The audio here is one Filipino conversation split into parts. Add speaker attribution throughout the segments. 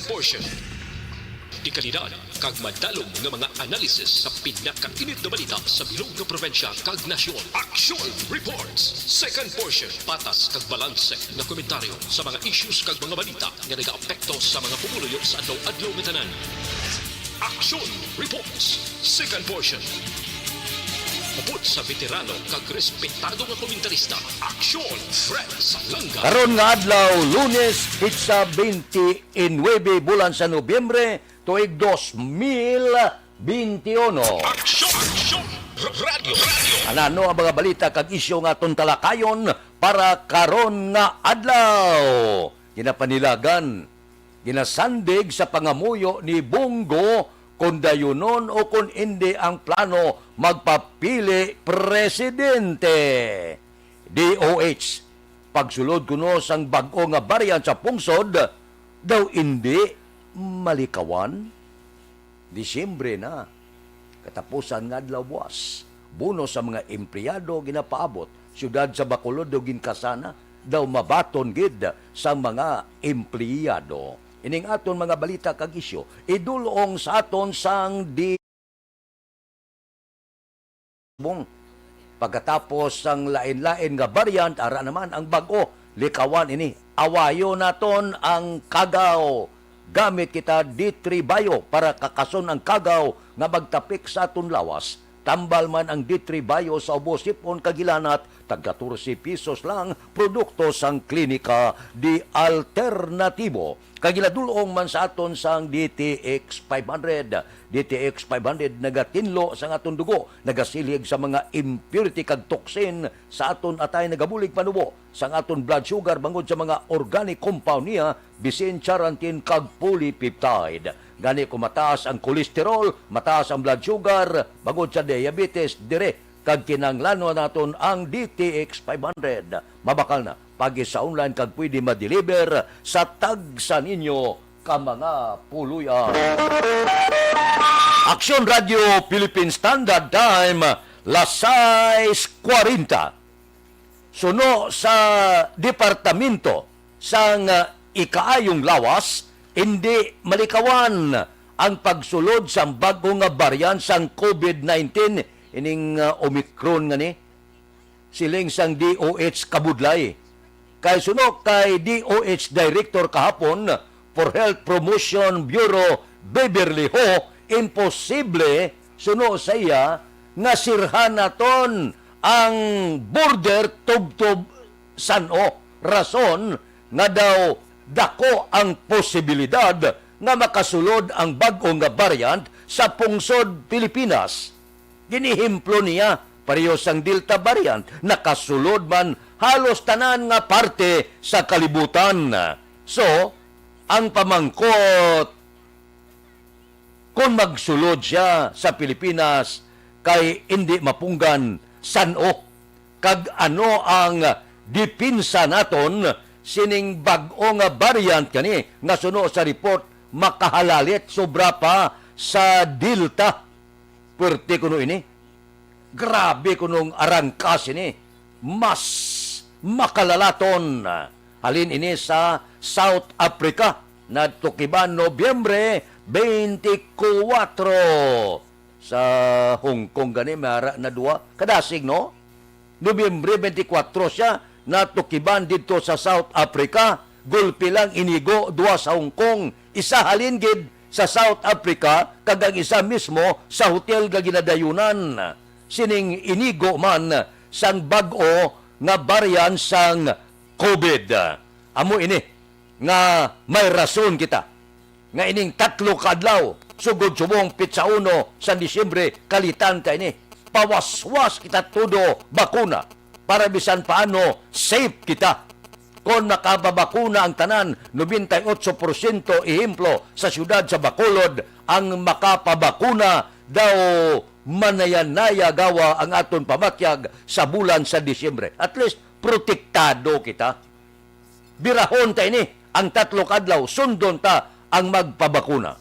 Speaker 1: portion. Di kalidad kag madalong nga mga analisis sa pinakainit na balita sa bilog nga probinsya kag nasyon. Action Reports. Second portion. Patas kag balanse na komentaryo sa mga issues kag mga balita nga nagaapekto sa mga pumuluyo sa adlaw-adlaw nga tanan. Action Reports. Second portion. Upod sa veterano kag respetado nga komentarista. Action Fred Salanga.
Speaker 2: Karon nga adlaw, Lunes, pitsa 29 bulan sa Nobyembre, tuig 2021.
Speaker 1: Action Radio.
Speaker 2: Ano ang mga balita kag isyu nga atong talakayon para karon nga adlaw? Ginapanilagan, ginasandig sa pangamuyo ni Bongo kung dayunon o kung hindi ang plano magpapili presidente. DOH, pagsulod kuno sang bag-o nga variant sa pungsod, daw hindi malikawan. Disyembre na, katapusan nga adlaw buwas. Buno sa mga empleyado ginapaabot, syudad sa Bacolod do ginkasana, daw mabaton gid sa mga empleyado. Ining aton mga balita kag isyu, idulong sa aton sang di pagkatapos sang lain-lain nga variant, ara naman ang bag-o, likawan ini. Awayo naton ang kagaw. Gamit kita D3 Bio para kakason ang kagaw nga magtapik sa aton lawas. Tambal man ang D3 Bio sa ubos sipon kagilanat, tagka 14 pesos lang, produkto sang klinika di alternatibo. Kagiladulong man sa aton sang DTX 500. DTX 500 nagatinlo sa aton dugo, nagasilig sa mga impurity kag toxin sa aton atay nagabulig panubo, sa aton blood sugar bangod sa mga organic compound niya, bisin charantin kag polypeptide. Gani kung mataas ang kolesterol, mataas ang blood sugar, bangod sa diabetes, dire kag kinanglano naton ang DTX 500. Mabakal na pagi sa online kag pwede ma-deliver sa tagsa ninyo ka mga puluyan. Action Radio Philippine Standard Time, las 6:40. Suno sa departamento sang ikaayong lawas, hindi malikawan ang pagsulod sa bago nga variant sang COVID-19, ining Omicron nga ni. Siling sang DOH kabudlay. Kay suno kay DOH Director kahapon for Health Promotion Bureau Beverly Ho, imposible suno sa iya nga sirhan naton ang border tubtob San-O. Rason nga daw dako ang posibilidad nga makasulod ang bag-o nga variant sa pungsod Pilipinas. Ginihimplo niya pareho sang Delta variant, nakasulod man halos tanan nga parte sa kalibutan. So, ang pamangkot kung magsulod siya sa Pilipinas kay hindi mapunggan San-O. Kag ano ang dipinsa naton sining bag-o nga variant kani nga suno sa report makahalalit sobra pa sa Delta. Pwerte kuno ini. Grabe kunong arangkas ini. Mas makalalaton. Halin ini sa South Africa na tukiban Nobyembre 24. Sa Hong Kong gani mara na dua. Kadasig no? Nobyembre 24 siya natukiban dito sa South Africa. Gulpi lang inigo dua sa Hong Kong. Isa halin gid sa South Africa kag ang isa mismo sa hotel nga ginadayunan. Sining inigo man sang bag-o nga variant sang COVID. Amo ini nga may rason kita nga ining 3 kadlaw sugod subong pitsa 1 sa Disyembre kalitan ta ini. Pawaswas kita tudo bakuna para bisan paano safe kita. Kung nakababakuna ang tanan, 98% ehemplo sa siyudad sa Bacolod ang makapabakuna daw manayanaya gawa ang aton pamakyag sa bulan sa Disyembre. At least protektado kita. Birahon ta ini ang 3 kadlaw, sundon ta ang magpabakuna.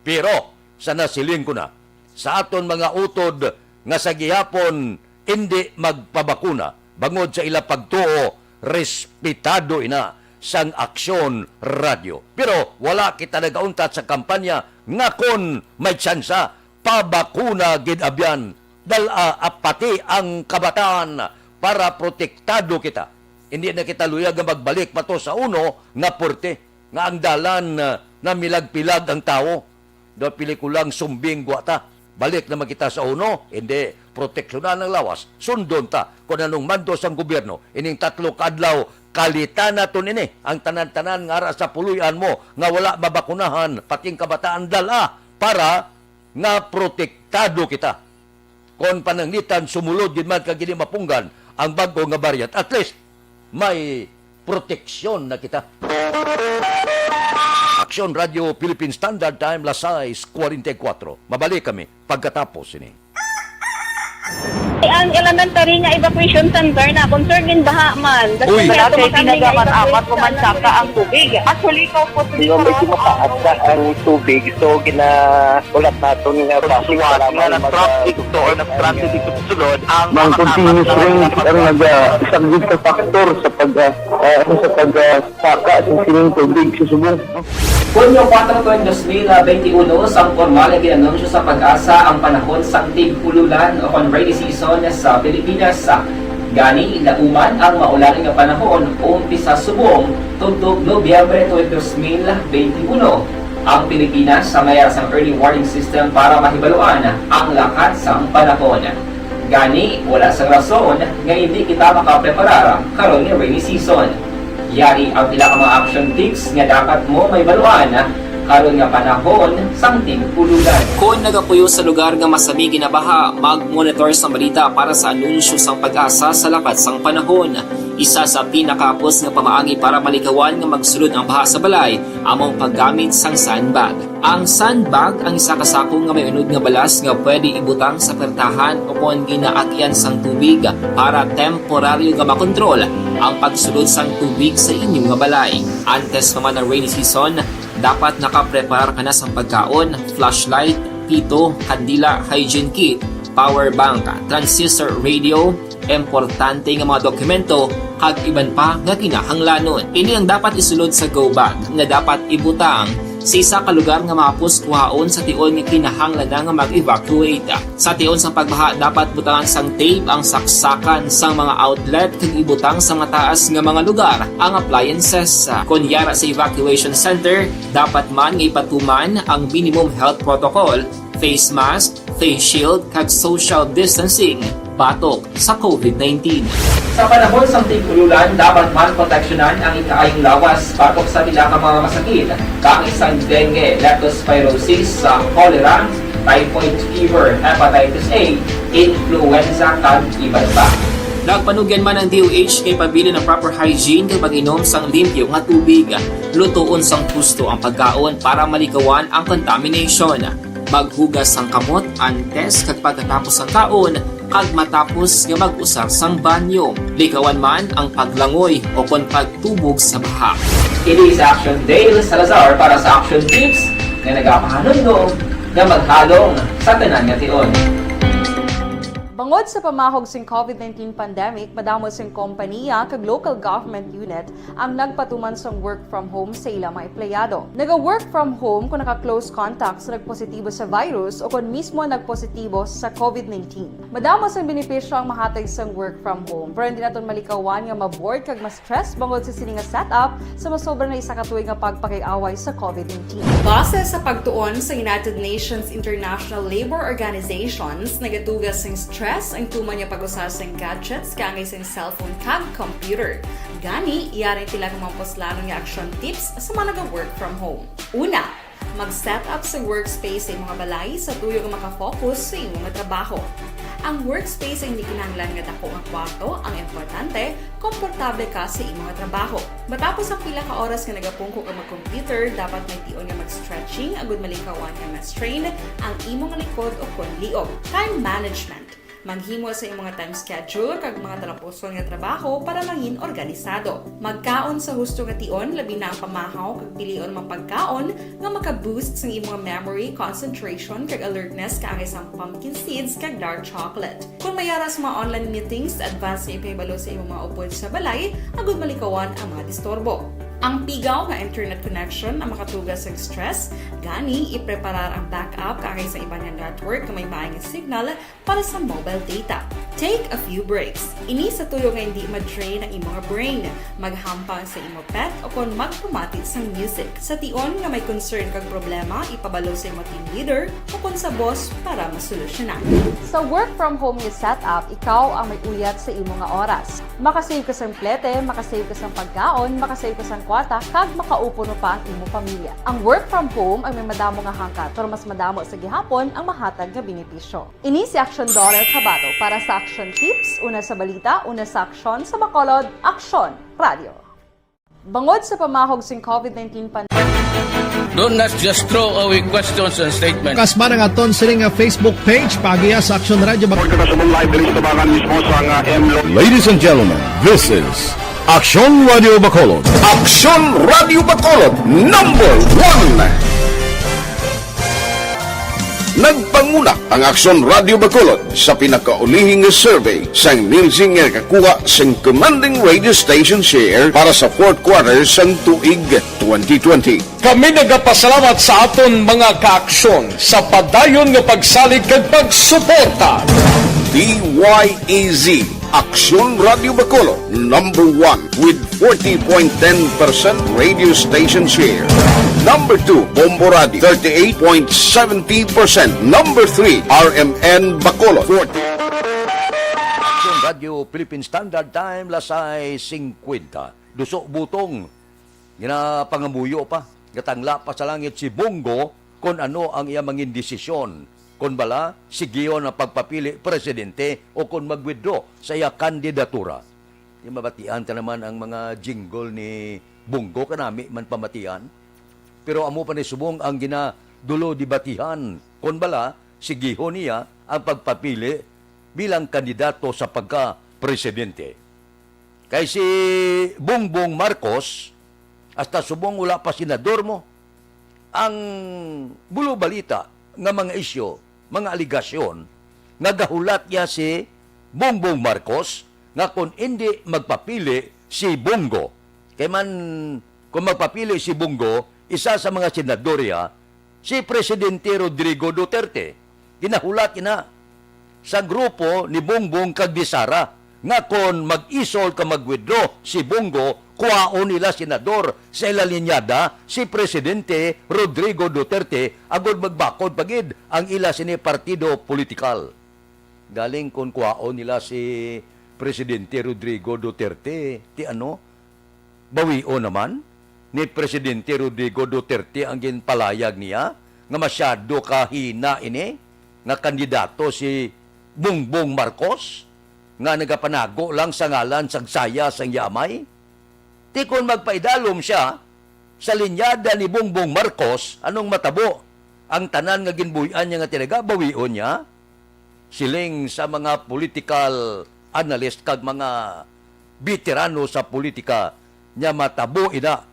Speaker 2: Pero sa nasiling ko na, sa aton mga utod nga sa gihapon hindi magpabakuna, bangod sa ila pagtuo, respetado ina sang Aksyon Radio. Pero wala kita nagauntat sa kampanya nga kon may tsansa pabakuna gid abyan pati ang kabataan para protektado kita. Hindi na kita luyag nga magbalik pa to sa uno nga porte nga ang dalan na milag-pilag ang tao. Do pelikulang sumbing gwata. Balik naman kita sa uno, hindi proteksyonan ng lawas. Sundon ta kung anong mando sang gobyerno. Ining 3 kadlaw, kalitan na to nini. Ang tanan-tanan nga ara sa puluyan mo nga wala mabakunahan, pating kabataan dala para nga protektado kita. Kung pananglitan, sumulod, din man kagini mapunggan ang bago nga variant. At least, may proteksyon na kita. Aksyon Radio Philippine Standard Time, Lasai 44. Mabalik kami pagkatapos ini.
Speaker 3: Ang elementary nga evacuation center na concerned baha man.
Speaker 2: Uy.
Speaker 3: Kasi tinagaman apat kumansaka ang tubig. Actually, ko po
Speaker 4: Di ba medyo mataas na ang tubig, so ginaulat natin nga pasiwala nga nag-traffic to or nag-traffic dito sa sulod ang continuous rain ang nag-isang sa factor sa pagsaka sa sining tubig sa subong.
Speaker 5: Hunyo 4, 2021, sang formal na ginanunsyo sa Pag-asa ang panahon sang tig-ululan o kon rainy season sa Pilipinas. Gani, ilauman ang maulan nga panahon umpisa subong tugtog Nobyembre 2021. Ang Pilipinas sa mayroon sang early warning system para mahibaluan ang lakat sang panahon. Gani, wala sang rason nga hindi kita makapreparar karon nga rainy season. Yari ang pila ka mga action tips nga dapat mo may baluan karon nga panahon sang tig-ululan. Kung nagapuyo sa lugar nga masami ginabaha, mag-monitor sa balita para sa anunsyo sang Pag-asa sa lakat sang panahon. Isa sa pinakapos nga pamaagi para malikawan nga magsulod ang baha sa balay, among paggamit sang sandbag. Ang sandbag ang isa kasakong nga may unod nga balas nga pwede ibutang sa pertahan o kung ginaagyan sang tubig para temporaryo nga makontrol ang pagsulod sang tubig sa inyong nga balay. Antes naman ng rainy season, dapat nakapreparar ka na sa pagkaon, flashlight, pito, kandila, hygiene kit, power bank, transistor radio, importante nga mga dokumento, kag iban pa nga kinahanglanon. Ini ang dapat isulod sa go bag nga dapat ibutang sa isa ka lugar nga mapus kuhaon sa tion nga kinahanglan nga mag-evacuate. Sa tion sa pagbaha dapat butangan sang tape ang saksakan sang mga outlet kag ibutang sa mga taas nga mga lugar ang appliances. Kunyara sa evacuation center, dapat man nga ipatuman ang minimum health protocol, face mask, face shield kag social distancing batok sa COVID-19. Sa panahon sa tig-ululan, dapat man proteksyonan ang ikaayong lawas batok sa pila ka mga masakit, kang isang dengue, leptospirosis, cholera, typhoid fever, hepatitis A, influenza, kag iban pa. Nagpanugyan man ang DOH kay pabili ng proper hygiene kay pag-inom sang limpyo nga tubig. Lutuon sang husto ang pagkaon para malikawan ang contamination. Maghugas sang kamot antes kag pagkatapos ang kaon kag matapos nga mag-usar sang banyo. Likawan man ang paglangoy o kon pagtubog sa baha. It is Action Dale Salazar para sa Action Tips nga nagapahanundong nga maghalong sa tanan nga tion.
Speaker 6: Bangod sa pamahog sing COVID-19 pandemic, madamo sing kompanya kag local government unit ang nagpatuman sang work from home sa ilang mga empleyado. Naga-work from home kung naka-close contact sa nagpositibo sa virus o kung mismo nagpositibo sa COVID-19. Madamo sang benepisyo ang mahatag sang work from home, pero hindi naton malikawan nga ma-bored kag ma-stress bangod sa sini nga setup sa masobra na isa ka tuig nga pagpakiaway sa COVID-19. Base sa pagtuon sa United Nations International Labor Organizations, nagatugas sing stress ang tuman niya pag-usar sa gadgets kangay sa cellphone kag computer. Gani, iyari tila ng mga poslanon nga action tips sa mga nag-work from home. Una, mag-set up sa workspace sa imong mga balay sa tuyo nga makafocus sa imong trabaho. Ang workspace ay hindi kinahanglan nga dako nga kwarto, ang importante, komportable ka sa imong trabaho. Matapos ang pila ka oras nga nagapungko ka mag-computer, dapat may tion nga mag-stretching agud malikawan nga ma-strain ang imong likod o kon liog. Time management. Maghimo sa imong time schedule kag mga talapuson nga trabaho para maging organisado. Magkaon sa husto nga tion, labi na ang pamahaw kag pilion mang pagkaon nga maka-boost sa imong memory, concentration kag alertness kaangay sang pumpkin seeds kag dark chocolate. Kung mayara sa mga online meetings, advance nga ipahibalo sa imong mga upod sa balay, agud malikawan ang mga disturbo. Ang pigaw nga internet connection ang makatugas sa stress, gani ipreparar ang backup kakay sa iba nga network na may maayong signal para sa mobile data. Take a few breaks. Ini sa tuyo nga hindi ma-drain ang imong brain, maghampang sa imo pet o kon magpumatit sa music. Sa tion nga may concern kag problema, ipabalo sa imo team leader o kon sa boss para masolusyonan. Sa work from home nga setup, ikaw ang may uyat sa imo nga oras. Makasave ka sa plete, makasave ka sa pagkaon, makasave ka sa kwarta, kag makaupo no pa ang imo pamilya. Ang work from home ay may madamo nga hangkat, pero mas madamo sa gihapon ang mahatag nga benepisyo. Ini si Action Daughter Cabato para sa Action Tips, una sa balita, una sa aksyon, sa Bacolod, Action Radio. Bangod sa pamahog sing COVID-19 pandemic,
Speaker 7: Do not just throw away questions and statements.
Speaker 8: Kasma ng aton sining nga Facebook page pagiya sa Action Radio.
Speaker 9: Ladies and gentlemen, this is Action Radio Bacolod.
Speaker 10: Action Radio Bacolod #1. Nagpanguna ang Action Radio Bacolod sa pinakaulihing survey sang Nielsen nga kakuha sang commanding radio station share para sa fourth quarter sang tuig 2020.
Speaker 9: Kami nagapasalamat sa aton mga kaaksyon sa padayon nga pagsalig kag pagsuporta.
Speaker 10: DYEZ Action Radio Bacolod #1 with 40.10% radio station share. Number 2, Bombo Radio 38.70%. Number 3, RMN Bacolod 40.
Speaker 2: Action Radio Philippine Standard Time, lasay 50. Dusok butong, ginapangamuyo pa, gatangla pa sa langit si Bongo kung ano ang iya mangin desisyon. Kung bala, sigiyon ang pagpapili presidente o kung mag-withdraw sa iya kandidatura. Yung mabatian ta naman ang mga jingle ni Bongo, kanami man pamatian. Pero amo pa ni subong ang ginadulo dibatihan. Kung bala, sigihon niya ang pagpapili bilang kandidato sa pagka-presidente. Kay si Bongbong Marcos, hasta subong wala pa senador mo, ang bulo balita nga mga isyo, mga aligasyon, nga gahulat niya si Bongbong Marcos nga kung hindi magpapili si Bongo. Kaya man, kung magpapili si Bongo, isa sa mga senadorya, si Presidente Rodrigo Duterte. Ginahulat niya sa grupo ni Bongbong kag ni Sara nga kung mag-isol ka mag-withdraw si Bongo, kuhaon nila senador sa ilalinyada si Presidente Rodrigo Duterte agod magbakod pagid ang ila sini partido politikal. Galing kung kuhaon nila si Presidente Rodrigo Duterte, ti ano? Bawio naman ni Presidente Rodrigo Duterte ang ginpalayag niya nga masyado kahina ini nga kandidato si Bongbong Marcos nga nagapanago lang sa ngalan sagsaya sang yamay. Ti kung magpaidalom siya sa linyada ni Bongbong Marcos, anong matabo? Ang tanan nga ginbuyan niya nga talaga, bawion niya. Siling sa mga political analyst kag mga veterano sa politika niya matabo ina,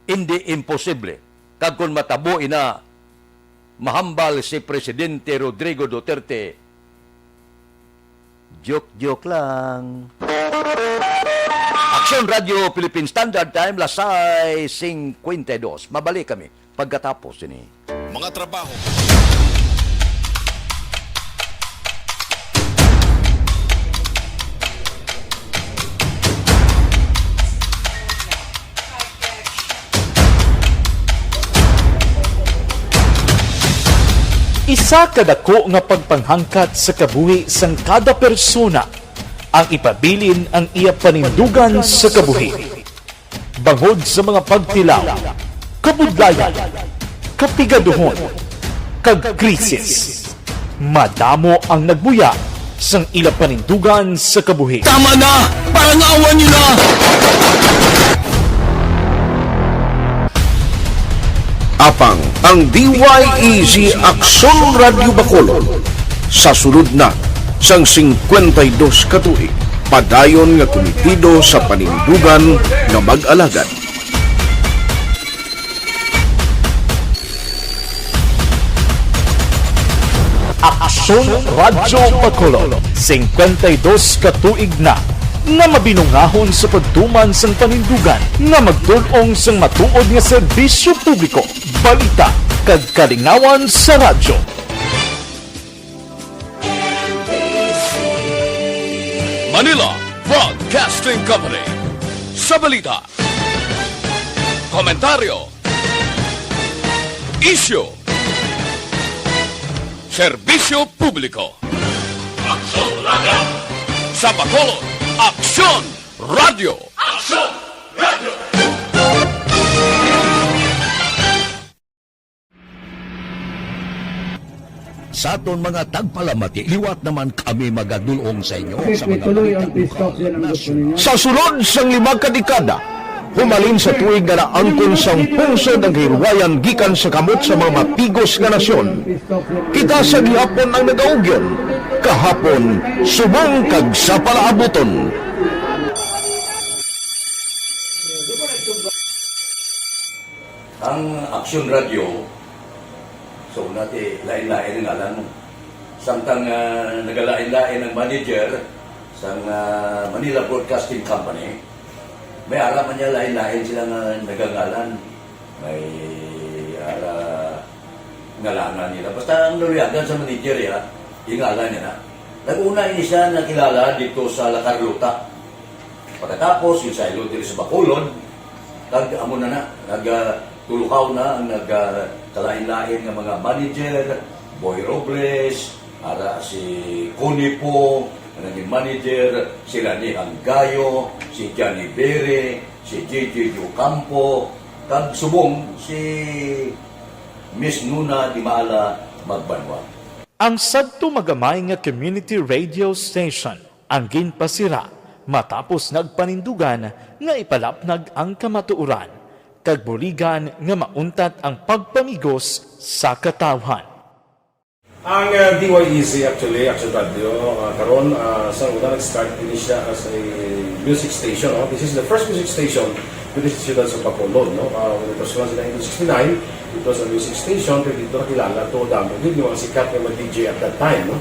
Speaker 2: hindi imposible. Kag kung matabo ina, mahambal si Presidente Rodrigo Duterte, joke lang. Action Radio Philippine Standard Time, lasay 52. Mabalik kami pagkatapos ini.
Speaker 10: Mga trabaho.
Speaker 11: Isa kadako nga pagpanghangkat sa kabuhi sang kada persona ang ipabilin ang iya panindugan sa kabuhi. Bangod sa mga pagtilaw, kabudlayan, kapigaduhon, kag krisis. Madamo ang nagbuya sang ila panindugan sa kabuhi.
Speaker 7: Tama na! Parang awan nyo na!
Speaker 10: Apang ang DYEZ Action Radio Bacolod sa sulod na sang 52 katuig, padayon nga komitido sa panindugan nga mag-alagad.
Speaker 11: Aksyon Radio Bacolod, 52 katuig na nga mabinungahon sa pagtuman sang panindugan nga magtulong sang matuod nga serbisyo publiko, balita kag kalingawan sa radyo.
Speaker 9: Manila Broadcasting Company. Sa balita, komentaryo, isyu, serbisyo publiko. Aksyon Radio! Sa Bacolod, Aksyon Radio! Aksyon Radio!
Speaker 2: Sa aton mga tagpalamati, liwat naman kami magadulong sa inyo sa mga
Speaker 10: Sa sulod sang 5 kadekada, humalin sa tuig na naangkon sang pungso ng hirwayan gikan sa kamot sa mga mapigos nga nasyon. Kita sa gihapon ang nagaugyon, kahapon subong kag sa palaabuton.
Speaker 2: Ang Aksyon Radio, so nati lain-lain ang alam mo. Samtang nagalain-lain ang manager sa Manila Broadcasting Company, may araman niya lain-lain sila nga nagangalan. May ngalangan nila. Basta ang naluyagan sa manager ya, ingalan niya na. Nag-una ini siya nakilala dito sa La Carlota. Pagkatapos, yung sa Ilod sa Bacolod, amo na nagtulukaw na ang nagkalain-lain ng mga manager, Boy Robles, ara si Connie po, ang naging manager, si Rani Anggayo, si Johnny Bere, si JJ Ocampo, kag subong si Miss Nuna Di Maala Magbanwa.
Speaker 11: Ang sadto magamay nga community radio station ang ginpasira matapos nagpanindugan nga ipalapnag ang kamatuoran kag buligan nga mauntat ang pagpamigos sa katawhan.
Speaker 12: Ang DYEZ actually, Action Radio, karon sa una nag-start din siya as a music station. This is the first music station with the Ciudad sa Bacolod. When it was launched in 1969, it was a music station, pero dito nakilala to damo din yung mga sikat na DJ at that time.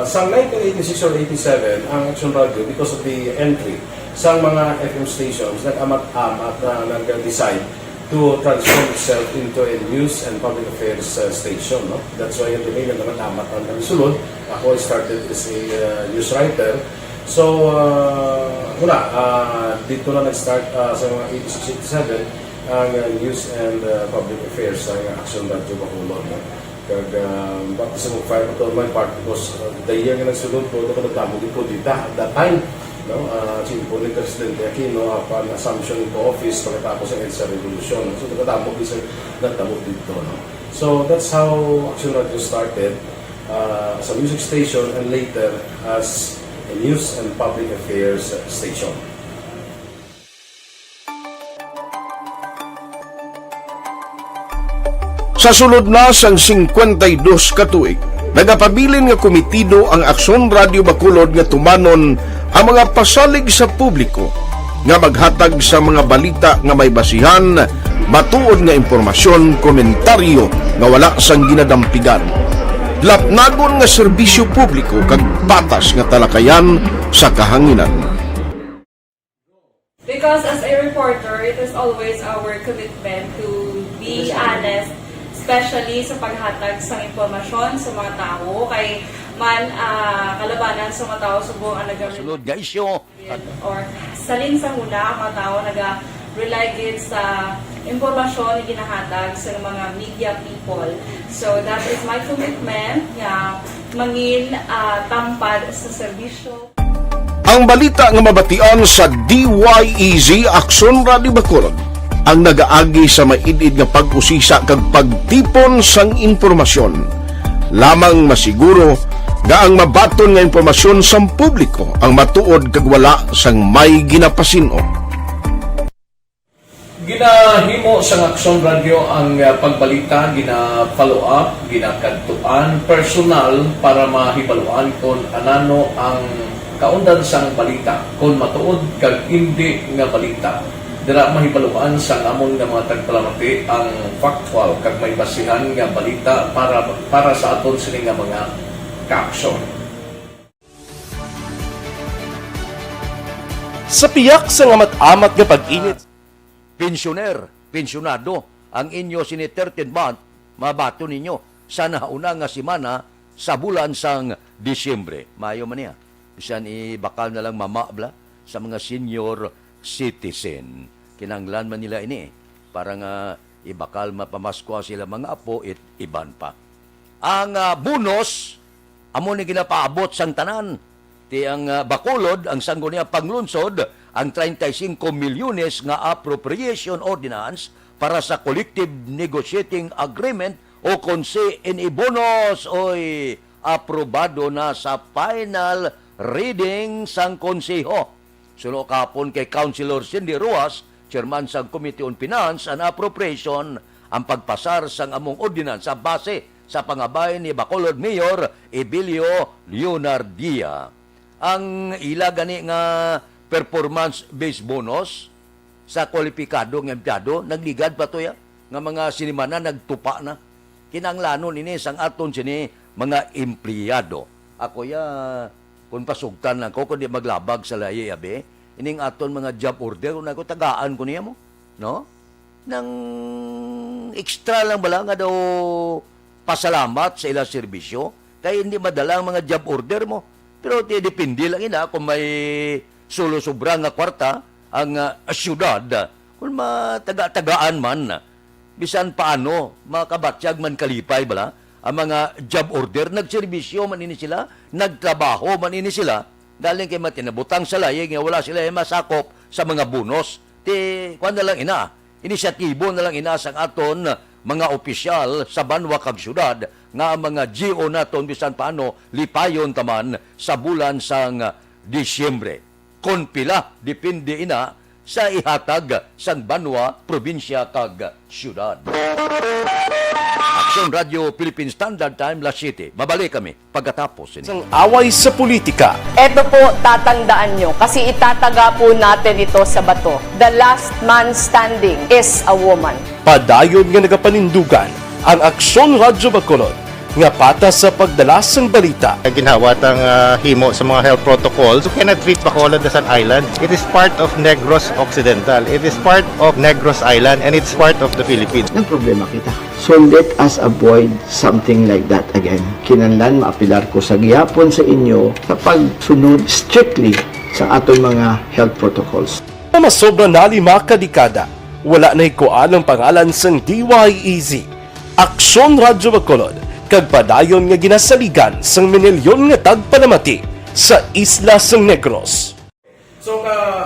Speaker 12: Sa 1986 or 87, ang Action Radio, because of the entry sa mga FM stations, nag-amat-amat na nag-decide to transform itself into a news and public affairs station. That's why yung name naman amat ang sulod. Ako started as a news writer. So, dito na nag-start sa mga 86-87 ang news and public affairs sa Action Radio Bacolod. Kag bakit sa mga fire to my part because the year nga nagsulod ko, ito nagtamo din po dito at that time. Simpo ni Presidente Aquino upon assumption into office pagkatapos ng EDSA Revolution. So, nagtatamo isa nagtamo dito. So, that's how Action Radio started as a music station and later as a news and public affairs station.
Speaker 10: Sa sulod na sang 52 katuig, nagapabilin nga komitido ang Aksyon Radio Bacolod nga tumanon ang mga pasalig sa publiko nga maghatag sa mga balita nga may basihan, matuod nga impormasyon, komentaryo nga wala sang ginadampigan. Lapnagon nga serbisyo publiko kag patas nga talakayan sa kahanginan.
Speaker 6: Because as a reporter, it is always our commitment to be honest, especially sa paghatag sa impormasyon sa mga tao, kay man kalabanan sa mga tao subong ang
Speaker 2: Sunod guys yo.
Speaker 6: or salin sa muna ang mga tao naga-rely gid sa impormasyon na ginahatag sa mga media people. So that is my commitment nga mangin tampad sa serbisyo.
Speaker 10: Ang balita nga mabatian sa DYEZ Aksyon Radio Bacolod ang nagaagi sa maidid nga pag-usisa kag pagtipon sang impormasyon. Lamang masiguro nga ang mabaton nga impormasyon sa publiko ang matuod kag wala sang may ginapasino.
Speaker 9: Ginahimo sa Aksyon Radio ang pagbalita, gina-follow up, ginakadtuan, personal para mahibaluan kung anano ang kaundan sang balita, kung matuod kag hindi nga balita. Dira mahibaluan sa amon nga mga tagpalamati ang factual kag may basihan nga balita para sa aton sini nga mga kaaksyon.
Speaker 11: Sa piyak sa ngamat-amat nga pag-init
Speaker 2: pensyonado ang inyo sini 13th month, mabato ninyo sa nauna nga simana sa bulan sang Disyembre. Mayo man niya. Bisan ibakal na lang mamabla sa mga senior citizen. Kinanglan man nila ini para nga ibakal mapamaskwa sila mga apo it iban pa. Ang bonus amo ni ginapaabot sang tanan. Ti ang Bacolod, ang sanggo niya panglunsod, ang 35 milyones nga appropriation ordinance para sa collective negotiating agreement o konse ini bonus oy aprobado na sa final reading sang konseho. Sulo kapon kay Councilor Cindy Ruas, chairman sang Committee on Finance and Appropriation, ang pagpasar sang among ordinance sa base sa pangabay ni Bacolod Mayor Ebilio Leonardia. Ang ila gani nga performance-based bonus sa kwalipikado ng empleyado, nagligad pa to ya, nga mga sinimana nagtupa na. Kinanglanon ini sang aton sini mga empleyado. Ako ya, kung pasugtan lang ko, kung di maglabag sa layi, abe, ining aton mga job order, kung ako tagaan ko niya mo, no? Nang extra lang bala nga daw pasalamat sa ilang serbisyo, kaya hindi madala ang mga job order mo. Pero depende lang ina kung may sulo-sobra nga kwarta ang syudad. Kung mataga-tagaan man, bisan paano, makabatsyag man kalipay bala, ang mga job order, nagserbisyo man ini sila, nagtrabaho man ini sila, galing kay matinabutang sa layig, nga wala sila masakop sa mga bonus. Kwan na lang ina, inisyatibo na lang ina sang aton mga opisyal sa banwa kag syudad nga mga GO naton bisan paano lipayon taman sa bulan sang Disyembre. Kon pila depende ina sa ihatag sang banwa, probinsya kag syudad. Action Radio Philippine Standard Time, Las City. Babalik kami pagkatapos.
Speaker 11: Ang away sa politika.
Speaker 3: Ito po, tatandaan nyo, kasi itataga po natin ito sa bato. The last man standing is a woman.
Speaker 11: Padayon nga nagapanindugan ang Aksyon Radyo Bacolod nga patas sa pagdalas ng balita.
Speaker 4: Ginhawat ang himo sa mga health protocols. You cannot treat Bacolod as an island. It is part of Negros Occidental. It is part of Negros Island and it's part of the Philippines.
Speaker 13: Ang problema kita. So let us avoid something like that again. Kinahanglan maapilar ko sa gihapon sa inyo sa pagsunod strictly sa aton mga health protocols.
Speaker 11: Masobra na 5 kadekada, wala na ikuan ang pangalan sang DYEZ. Aksyon Radyo Bacolod, kag padayon nga ginasaligan sang minilyon nga tagpanamati sa isla sang Negros.
Speaker 12: So,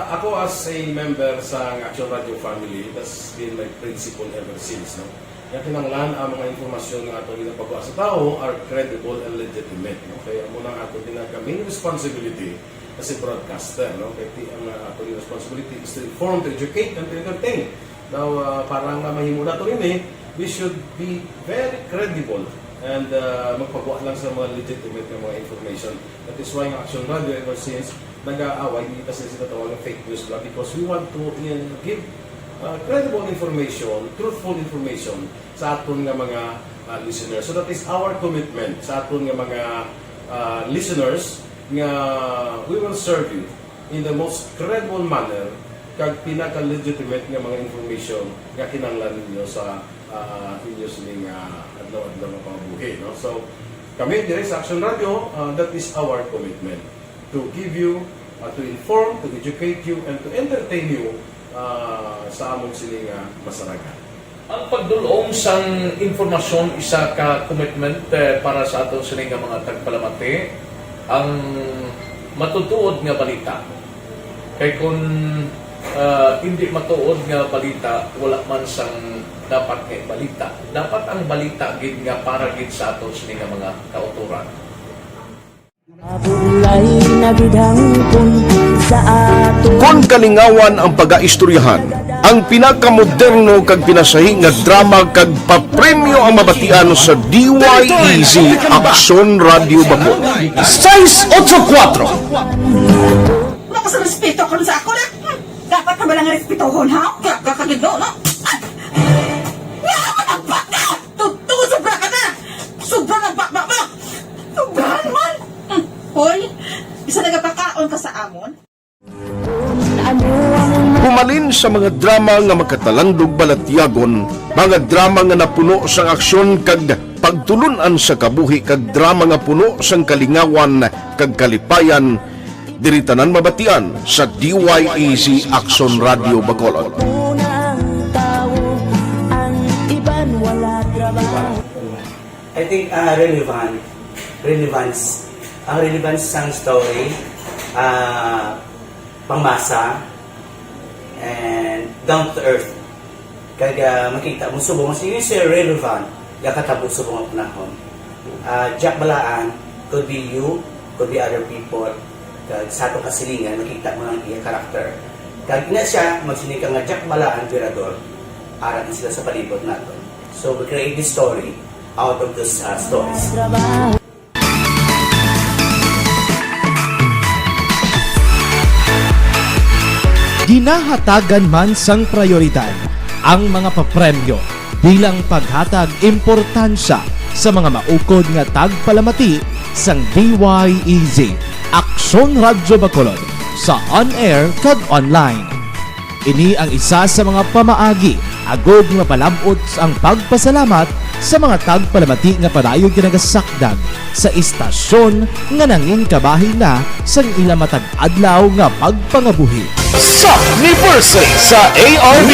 Speaker 12: ako as a member sa Action Radio family, that's been my principle ever since. No? Kaya kinanglan ang mga informasyon na ato ginapagawa sa tao are credible and legitimate. No? Kaya muna ato main responsibility as a broadcaster. No? Kaya ang ato responsibility is to inform, to educate, and to entertain. Now, parang mahimo na ito rin we should be very credible and magpagawa lang sa mga legitimate na mga information. That is why ang Action Radio ever since nag-aaway kasi sila tawag ng fake news lang because we want to give credible information, truthful information sa aton nga mga listeners. So that is our commitment sa aton nga mga listeners nga we will serve you in the most credible manner kag pinaka-legitimate nga mga information nga kinahanglan ninyo sa inyo sining adlaw-adlaw nga pambuhi. No? So, kami dire sa Action Radio, that is our commitment to give you, to inform, to educate you, and to entertain you sa among sining masaragan.
Speaker 9: Ang pagdulong sang informasyon isa ka commitment para sa aton sining mga tagpalamati ang matutuod nga balita. Kay kung hindi matuod nga balita, wala man sang dapat nga balita. Dapat ang balita gid nga para gid sa aton sining mga kauturan.
Speaker 10: Kon kalingawan ang pag-aistoryahan, ang pinakamoderno kag pinasahi nga drama kag papremyo ang mabatian sa DYEZ Aksyon Radio Bacolod.
Speaker 11: 684
Speaker 3: Wala ka sa respeto ko sa ako na. Dapat ka ba lang respetohon, ha? Kakagado, no? Sobra ka na! Sobra ng bakbak mo! Sobrahan man! Hoy, isa nagapakaon ka sa amon?
Speaker 10: Humalin sa mga drama nga makatalandog balatyagon, mga drama nga napuno sang aksyon kag pagtulunan sa kabuhi kag drama nga puno sang kalingawan kag kalipayan, diri tanan mabatian sa DYAZ Action Radio Bacolod.
Speaker 14: I think relevance sang story, pangmasa, and down to earth. Kaya makita mo subong mas yun siya relevant yakatabo subong ang panahon. Jack Balaan could be you, could be other people. Kag sa ato kasilingan makita mo ang iya karakter. Kag ina siya magsinika nga Jack Balaan Virador, aral na sila sa palibot natin. So we create this story out of those stories.
Speaker 11: Ginahatagan man sang prioridad ang mga papremyo bilang paghatag importansya sa mga maukod nga tagpalamati sang DYAZ Aksyon Radyo Bacolod sa on-air kag online. Ini ang isa sa mga pamaagi agod mapalabot ang pagpasalamat sa mga tagpalamati nga padayog ginagasakdag sa istasyon nga nangin kabahin na sang ilang matag adlaw nga pagpangabuhi.
Speaker 9: Sa Universal sa ARV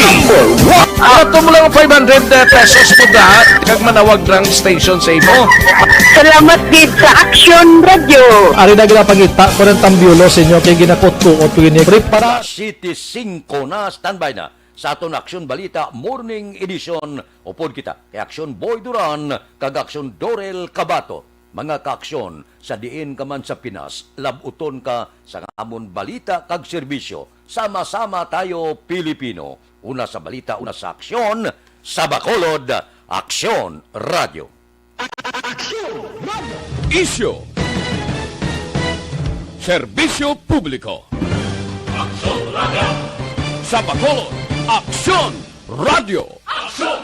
Speaker 9: ato mo lang 500 pesos po lahat kag manawag lang station sa imo.
Speaker 4: Salamat gid sa Action Radio.
Speaker 8: Ari na ginapangita ko ng tambyulo sa inyo kay ginakot-tuot ko ini.
Speaker 2: Para City 5 na standby na sa aton Aksyon Balita Morning Edition. Upod kita kay Aksyon Boy Duran kag Aksyon Dorel Cabato. Mga kaaksyon sa diin ka man sa Pinas, labuton ka sa amon balita kag serbisyo. Sama-sama tayo Pilipino. Una sa balita, una sa aksyon, sa Bacolod, Aksyon Radio.
Speaker 1: Aksyon Radio. Issue. Serbisyo publiko. Aksyon Radio. Sa Bacolod, Aksyon Radio. Aksyon